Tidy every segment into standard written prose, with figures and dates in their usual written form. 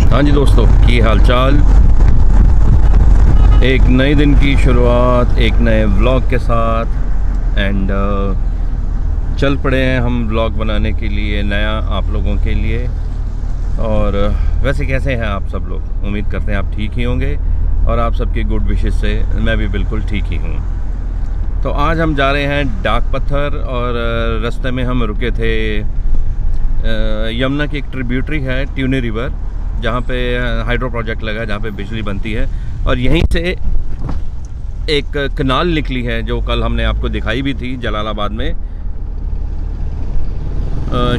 हाँ जी दोस्तों, की हालचाल। एक नए दिन की शुरुआत एक नए व्लॉग के साथ एंड चल पड़े हैं हम व्लॉग बनाने के लिए नया आप लोगों के लिए। और वैसे कैसे हैं आप सब लोग? उम्मीद करते हैं आप ठीक ही होंगे और आप सबके गुड विशेस से मैं भी बिल्कुल ठीक ही हूँ। तो आज हम जा रहे हैं डाक पत्थर और रास्ते में हम रुके थे। यमुना की एक ट्रिब्यूटरी है ट्यूनी रिवर, जहाँ पे हाइड्रो प्रोजेक्ट लगा है, जहाँ पे बिजली बनती है। और यहीं से एक कनाल निकली है जो कल हमने आपको दिखाई भी थी जलालाबाद में।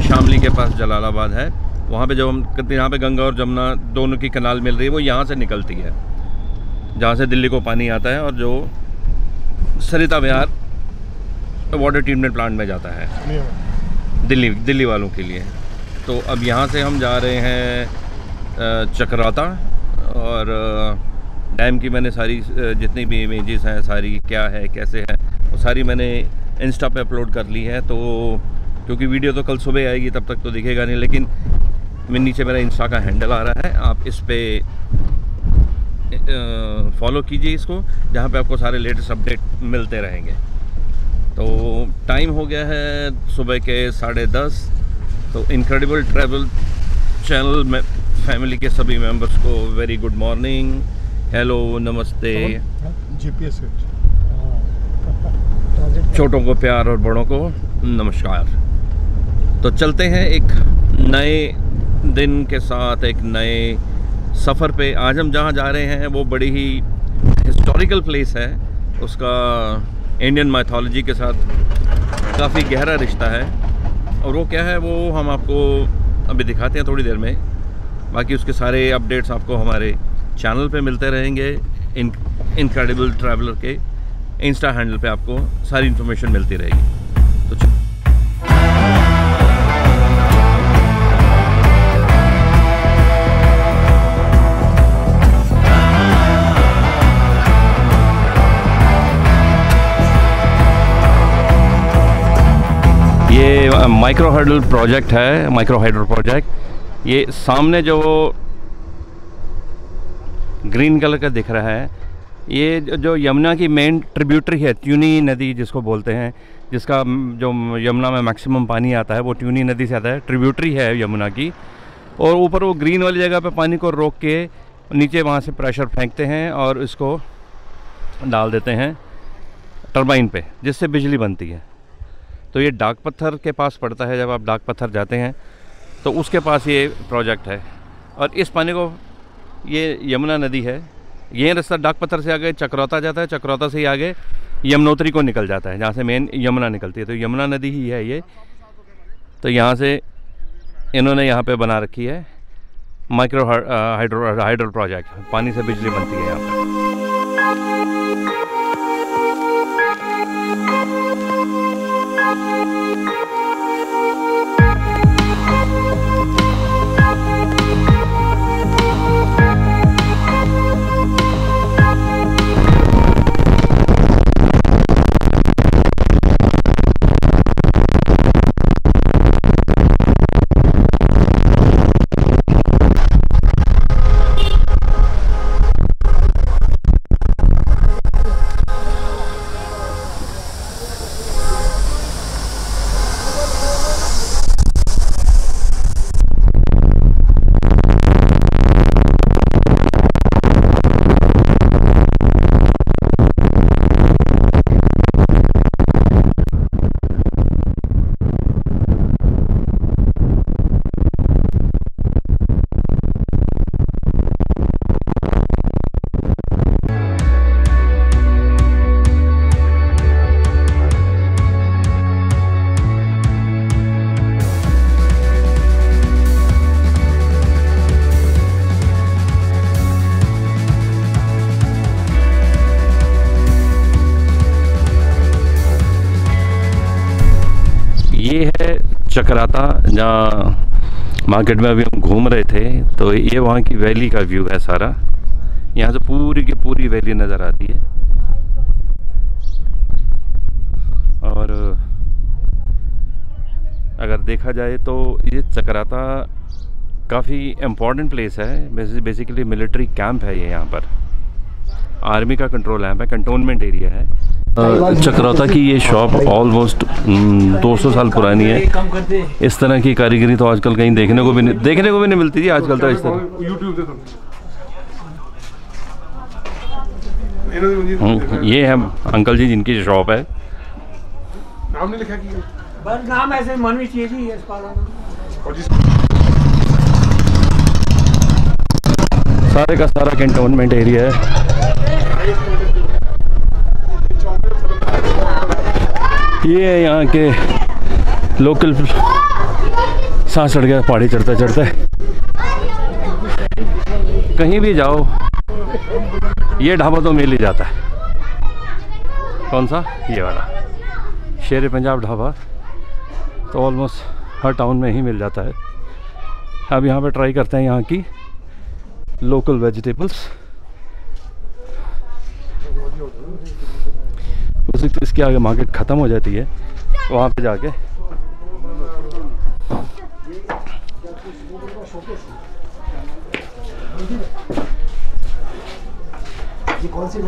शामली के पास जलालाबाद है, वहाँ पे जो हम यहाँ पे गंगा और जमुना दोनों की कनाल मिल रही है, वो यहाँ से निकलती है, जहाँ से दिल्ली को पानी आता है और जो सरिता विहार वाटर ट्रीटमेंट प्लांट में जाता है दिल्ली वालों के लिए। तो अब यहाँ से हम जा रहे हैं चक्राता। और डैम की मैंने सारी जितनी भी इमेजेस हैं, सारी क्या है कैसे है, वो सारी मैंने इंस्टा पे अपलोड कर ली है। तो क्योंकि वीडियो तो कल सुबह आएगी, तब तक तो दिखेगा नहीं, लेकिन नीचे मेरा इंस्टा का हैंडल आ रहा है, आप इस पर फॉलो कीजिए इसको, जहाँ पे आपको सारे लेटेस्ट अपडेट मिलते रहेंगे। तो टाइम हो गया है सुबह के 10:30। तो इनक्रेडिबल ट्रैवल चैनल में फैमिली के सभी मेंबर्स को वेरी गुड मॉर्निंग, हेलो, नमस्ते। GPS छोटों को प्यार और बड़ों को नमस्कार। तो चलते हैं एक नए दिन के साथ एक नए सफ़र पे। आज हम जहाँ जा रहे हैं वो बड़ी ही हिस्टोरिकल प्लेस है, उसका इंडियन माइथोलॉजी के साथ काफ़ी गहरा रिश्ता है। और वो क्या है वो हम आपको अभी दिखाते हैं थोड़ी देर में। बाकी उसके सारे अपडेट्स आपको हमारे चैनल पे मिलते रहेंगे। इनक्रेडिबल ट्रैवलर के इंस्टा हैंडल पे आपको सारी इन्फॉर्मेशन मिलती रहेगी। तो ये माइक्रो हाइड्रो प्रोजेक्ट है, माइक्रो हाइड्रो प्रोजेक्ट। ये सामने जो ग्रीन कलर का दिख रहा है, ये जो यमुना की मेन ट्रिब्यूटरी है, ट्यूनी नदी जिसको बोलते हैं, जिसका जो यमुना में मैक्सिमम पानी आता है वो ट्यूनी नदी से आता है, ट्रिब्यूटरी है यमुना की। और ऊपर वो ग्रीन वाली जगह पे पानी को रोक के नीचे वहाँ से प्रेशर फेंकते हैं और इसको डाल देते हैं टरबाइन पे, जिससे बिजली बनती है। तो ये डाक पत्थर के पास पड़ता है। जब आप डाक पत्थर जाते हैं तो उसके पास ये प्रोजेक्ट है। और इस पानी को, ये यमुना नदी है, ये रास्ता डाक पत्थर से आगे चक्राता जाता है, चक्राता से ही आगे यमुनोत्री को निकल जाता है, जहाँ से मेन यमुना निकलती है। तो यमुना नदी ही है ये। तो यहाँ से इन्होंने यहाँ पे बना रखी है माइक्रो हाइड्रो प्रोजेक्ट, पानी से बिजली बनती है यहाँ पर। ये है चक्राता, जहाँ मार्केट में अभी हम घूम रहे थे। तो ये वहाँ की वैली का व्यू है सारा, यहाँ से पूरी की पूरी वैली नज़र आती है। और अगर देखा जाए तो ये चक्राता काफ़ी इम्पोर्टेंट प्लेस है, बेसिकली मिलिट्री कैंप है ये। यहाँ पर आर्मी का कंट्रोल है, कंटोनमेंट एरिया है। चक्राता की ये शॉप ऑलमोस्ट 200 साल पुरानी है। इस तरह की कारीगरी तो आजकल कहीं देखने को भी नहीं मिलती थी आजकल तो इस तरह। ये है अंकल जी जिनकी शॉप है। नाम नहीं लिखा कि बस नाम ऐसे मनवी चाहिए। सारे का सारा कैंटोनमेंट एरिया है। ये है यहाँ के लोकल। सांस चढ़ गया पहाड़ी चढ़ते चढ़ते। कहीं भी जाओ ये ढाबा तो मिल ही जाता है। कौन सा? ये वाला शेर पंजाब ढाबा तो ऑलमोस्ट हर टाउन में ही मिल जाता है। अब यहाँ पे ट्राई करते हैं यहाँ की लोकल वेजिटेबल्स। इसके आगे मार्केट ख़त्म हो जाती है, वहाँ पे जाके ये कौन सी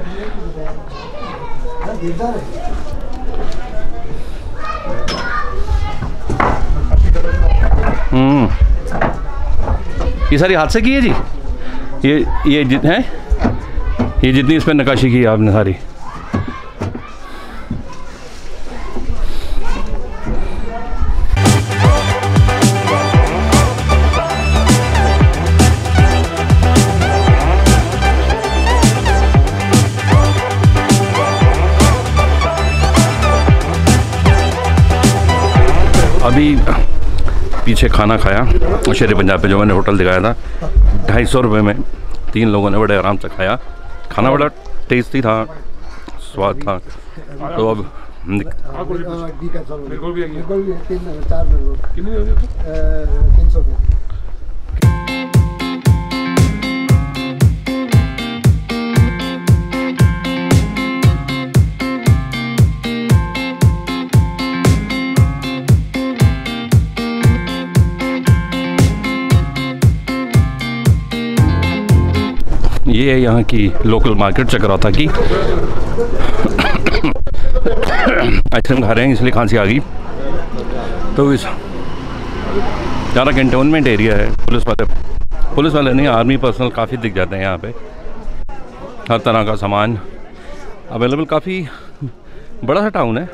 देवदार है? ये सारी हाथ से की है जी। ये जितनी इस पर नक्काशी की है आपने सारी। अभी पीछे खाना खाया शेर पंजाब पे, जो मैंने होटल दिखाया था। 250 रुपये में 3 लोगों ने बड़े आराम से खाया। खाना बड़ा टेस्टी था, स्वाद था। तो अब ये है यहाँ की लोकल मार्केट चक्राता की। आइसक्रीम खा रहे हैं इसलिए खांसी आ गई। तो इस ज़्यादा कैंटोनमेंट एरिया है। पुलिस वाले नहीं, आर्मी पर्सनल काफ़ी दिख जाते हैं यहाँ पे। हर तरह का सामान अवेलेबल। काफ़ी बड़ा सा टाउन है।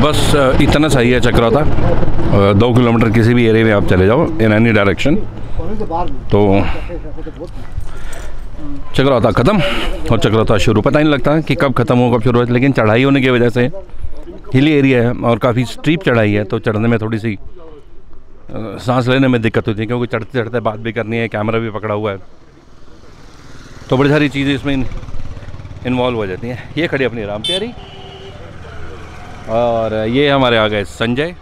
बस इतना सही है चक्राता। 2 किलोमीटर किसी भी एरिया में आप चले जाओ इन एनी डायरेक्शन तो चक्राता ख़त्म और चक्राता शुरू। पता नहीं लगता कि कब ख़त्म हो कब शुरू हो, लेकिन चढ़ाई होने की वजह से हिली एरिया है और काफ़ी स्टीप चढ़ाई है, तो चढ़ने में थोड़ी सी सांस लेने में दिक्कत होती है, क्योंकि चढ़ते चढ़ते बात भी करनी है, कैमरा भी पकड़ा हुआ है, तो बड़ी सारी चीज़ें इसमें इन्वॉल्व हो जाती हैं। ये खड़ी अपनी राम प्यारी और ये हमारे आ गए संजय।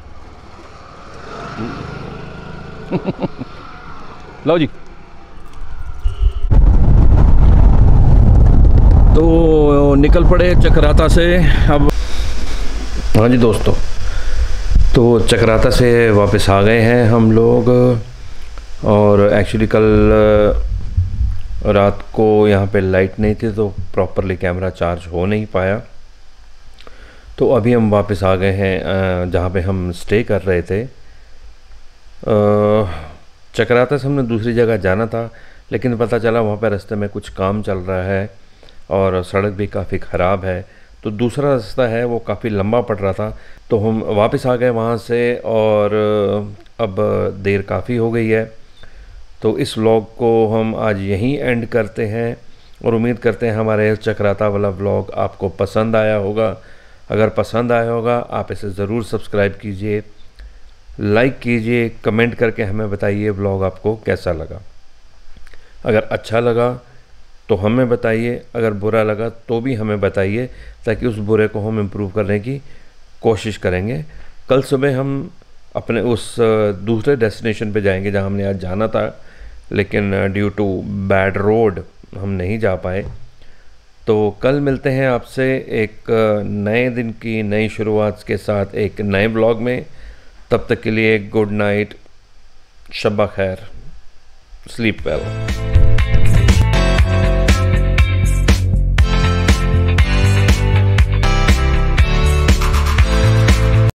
लो जी। तो निकल पड़े चक्राता से। अब हाँ जी दोस्तों, तो चक्राता से वापस आ गए हैं हम लोग। और एक्चुअली कल रात को यहाँ पे लाइट नहीं थी तो प्रॉपरली कैमरा चार्ज हो नहीं पाया। तो अभी हम वापस आ गए हैं जहाँ पे हम स्टे कर रहे थे। चक्राता से हमने दूसरी जगह जाना था, लेकिन पता चला वहाँ पे रास्ते में कुछ काम चल रहा है और सड़क भी काफ़ी ख़राब है, तो दूसरा रास्ता है वो काफ़ी लंबा पड़ रहा था। तो हम वापस आ गए वहाँ से और अब देर काफ़ी हो गई है, तो इस व्लॉग को हम आज यहीं एंड करते हैं और उम्मीद करते हैं हमारे चक्राता वाला व्लॉग आपको पसंद आया होगा। अगर पसंद आया होगा आप इसे ज़रूर सब्सक्राइब कीजिए, लाइक कीजिए, कमेंट करके हमें बताइए व्लॉग आपको कैसा लगा। अगर अच्छा लगा तो हमें बताइए, अगर बुरा लगा तो भी हमें बताइए, ताकि उस बुरे को हम इम्प्रूव करने की कोशिश करेंगे। कल सुबह हम अपने उस दूसरे डेस्टिनेशन पे जाएंगे जहां हमने आज जाना था, लेकिन ड्यू टू बैड रोड हम नहीं जा पाए। तो कल मिलते हैं आपसे एक नए दिन की नई शुरुआत के साथ एक नए ब्लॉग में। तब तक के लिए गुड नाइट, शब्बा खैर, स्लीप वेल।